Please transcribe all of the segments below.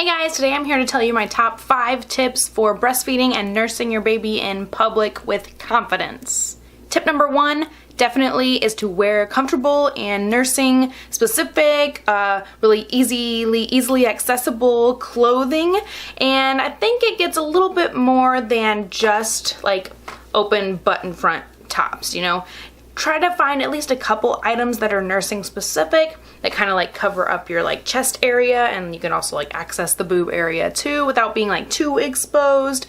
Hey guys, today I'm here to tell you my top 5 tips for breastfeeding and nursing your baby in public with confidence. Tip number 1 definitely is to wear comfortable and nursing specific, really easily accessible clothing. And I think it gets a little bit more than just like open button front tops, you know. Try to find at least a couple items that are nursing specific that kind of like cover up your like chest area, and you can also like access the boob area too without being like too exposed.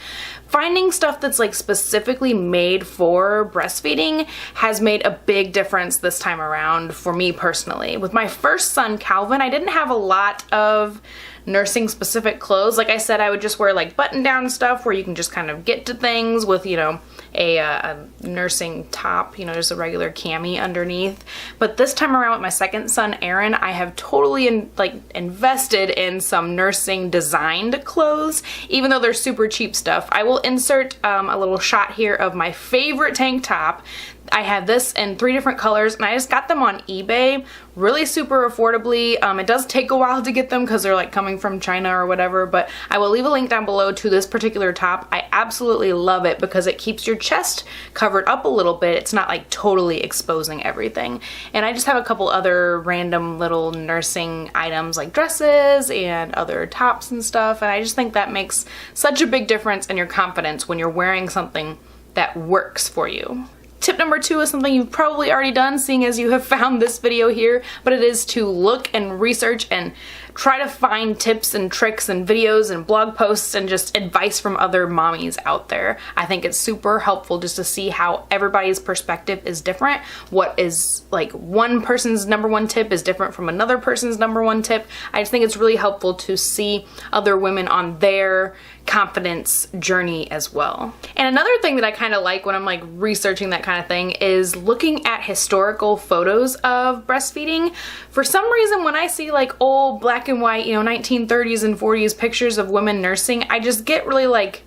Finding stuff that's like specifically made for breastfeeding has made a big difference this time around for me personally. With my first son, Calvin, I didn't have a lot of nursing specific clothes. Like I said, I would just wear like button down stuff where you can just kind of get to things with, you know, a nursing top, you know, just a regular cami underneath. But this time around with my second son, Eren, I have totally invested in some nursing designed clothes, even though they're super cheap stuff. I will insert a little shot here of my favorite tank top. I have this in 3 different colors, and I just got them on eBay really super affordably. It does take a while to get them because they're like coming from China or whatever, but I will leave a link down below to this particular top. I absolutely love it because it keeps your chest covered up a little bit. It's not like totally exposing everything. And I just have a couple other random little nursing items like dresses and other tops and stuff, and I just think that makes such a big difference in your confidence when you're wearing something that works for you. Tip number 2 is something you've probably already done, seeing as you have found this video here, but it is to look and research and try to find tips and tricks and videos and blog posts and just advice from other mommies out there. I think it's super helpful just to see how everybody's perspective is different. What is like one person's number 1 tip is different from another person's number 1 tip. I just think it's really helpful to see other women on their confidence journey as well. And another thing that I kind of like when I'm like researching that kind of thing is looking at historical photos of breastfeeding. For some reason, when I see like old black and white, you know, 1930s and 40s pictures of women nursing, I just get really like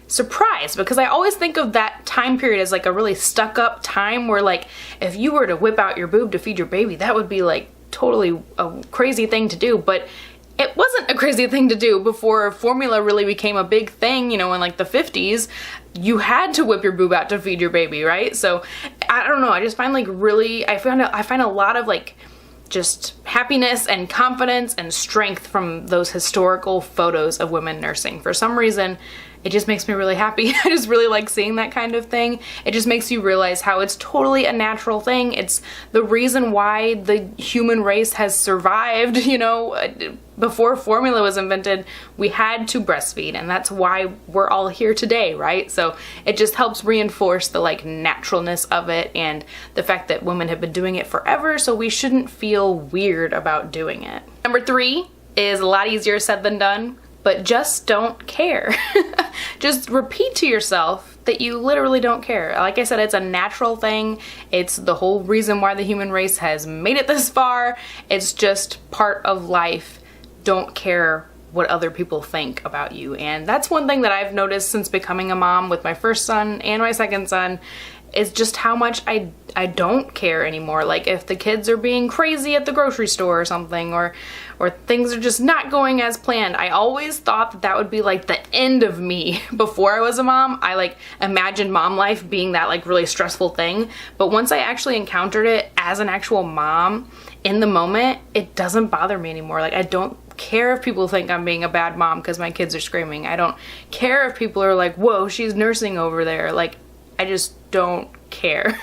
surprised, because I always think of that time period as like a really stuck up time where like if you were to whip out your boob to feed your baby, that would be like totally a crazy thing to do. But it wasn't a crazy thing to do before formula really became a big thing, you know, in like the 50s. You had to whip your boob out to feed your baby, right? So I don't know, I just find like really, I find a lot of like just happiness and confidence and strength from those historical photos of women nursing. For some reason, it just makes me really happy. I just really like seeing that kind of thing. It just makes you realize how it's totally a natural thing. It's the reason why the human race has survived, you know. Before formula was invented, we had to breastfeed, and that's why we're all here today, right? So it just helps reinforce the like naturalness of it and the fact that women have been doing it forever, so we shouldn't feel weird about doing it. Number 3 is a lot easier said than done, but just don't care. Just repeat to yourself that you literally don't care. Like I said, it's a natural thing. It's the whole reason why the human race has made it this far. It's just part of life. Don't care what other people think about you. And that's one thing that I've noticed since becoming a mom with my first son and my second son, is just how much I don't care anymore. Like if the kids are being crazy at the grocery store or something, or things are just not going as planned. I always thought that that would be like the end of me before I was a mom. I like imagined mom life being that like really stressful thing. But once I actually encountered it as an actual mom in the moment, it doesn't bother me anymore. Like I don't care if people think I'm being a bad mom because my kids are screaming. I don't care if people are like, whoa, she's nursing over there. Like I just don't care.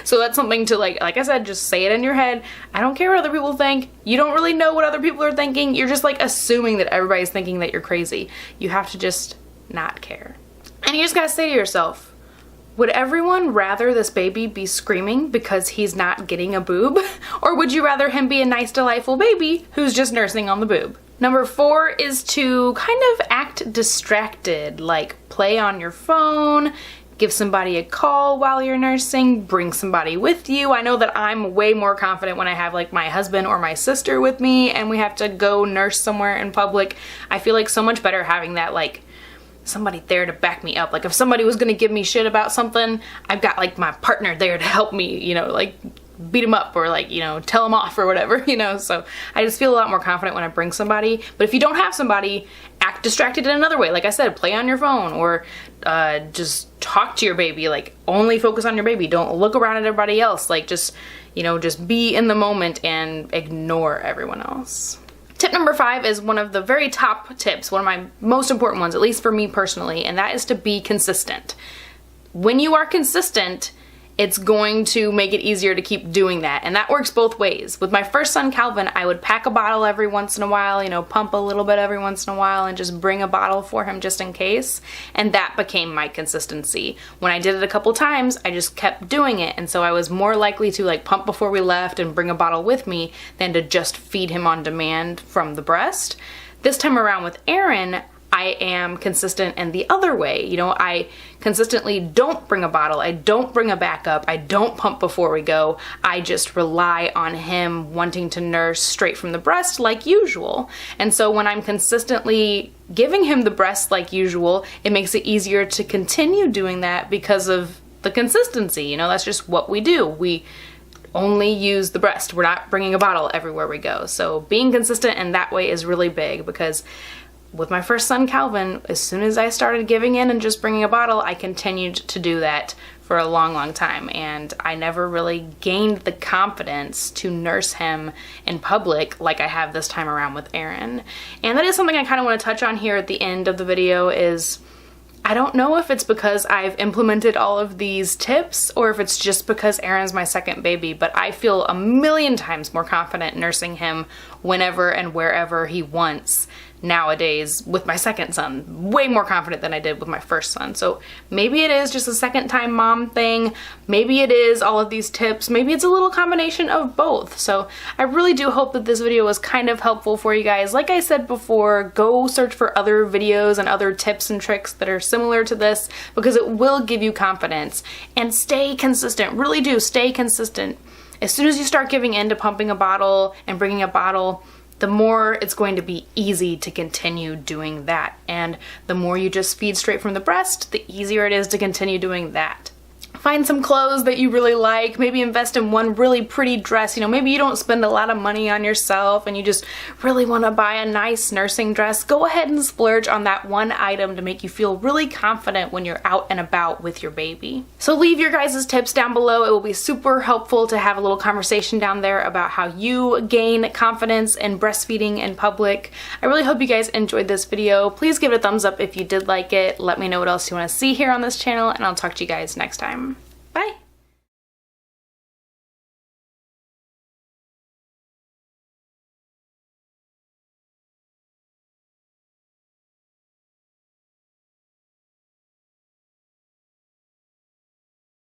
So that's something to like I said, just say it in your head. I don't care what other people think. You don't really know what other people are thinking. You're just like assuming that everybody's thinking that you're crazy. You have to just not care. And you just gotta say to yourself, would everyone rather this baby be screaming because he's not getting a boob? Or would you rather him be a nice, delightful baby who's just nursing on the boob? Number 4 is to kind of act distracted, like play on your phone, give somebody a call while you're nursing, bring somebody with you. I know that I'm way more confident when I have like my husband or my sister with me and we have to go nurse somewhere in public. I feel like so much better having that like somebody there to back me up. Like if somebody was gonna give me shit about something, I've got like my partner there to help me, you know, like beat them up or like, you know, tell them off or whatever, you know. So I just feel a lot more confident when I bring somebody. But if you don't have somebody, act distracted in another way. Like I said, play on your phone or just talk to your baby. Like only focus on your baby. Don't look around at everybody else. Like just, you know, just be in the moment and ignore everyone else. Tip number 5 is one of the very top tips, one of my most important ones, at least for me personally, and that is to be consistent. When you are consistent, it's going to make it easier to keep doing that, and that works both ways. With my first son, Calvin, I would pack a bottle every once in a while, you know, pump a little bit every once in a while and just bring a bottle for him just in case, and that became my consistency. When I did it a couple times, I just kept doing it, and so I was more likely to like pump before we left and bring a bottle with me than to just feed him on demand from the breast. This time around with Eren, I am consistent in the other way. You know, I consistently don't bring a bottle, I don't bring a backup, I don't pump before we go. I just rely on him wanting to nurse straight from the breast like usual. And so when I'm consistently giving him the breast like usual, it makes it easier to continue doing that because of the consistency. You know, that's just what we do. We only use the breast. We're not bringing a bottle everywhere we go. So being consistent in that way is really big, because with my first son, Calvin, as soon as I started giving in and just bringing a bottle, I continued to do that for a long, long time. And I never really gained the confidence to nurse him in public like I have this time around with Eren. And that is something I kind of want to touch on here at the end of the video is, I don't know if it's because I've implemented all of these tips or if it's just because Eren's my second baby, but I feel a million times more confident nursing him whenever and wherever he wants nowadays with my second son. Way more confident than I did with my first son. So maybe it is just a second time mom thing. Maybe it is all of these tips. Maybe it's a little combination of both. So I really do hope that this video was kind of helpful for you guys. Like I said before, go search for other videos and other tips and tricks that are similar to this, because it will give you confidence. And stay consistent. Really do stay consistent. As soon as you start giving in to pumping a bottle and bringing a bottle, the more it's going to be easy to continue doing that. And the more you just feed straight from the breast, the easier it is to continue doing that. Find some clothes that you really like, maybe invest in one really pretty dress. You know, maybe you don't spend a lot of money on yourself and you just really want to buy a nice nursing dress. Go ahead and splurge on that one item to make you feel really confident when you're out and about with your baby. So leave your guys' tips down below. It will be super helpful to have a little conversation down there about how you gain confidence in breastfeeding in public. I really hope you guys enjoyed this video. Please give it a thumbs up if you did like it. Let me know what else you want to see here on this channel, and I'll talk to you guys next time.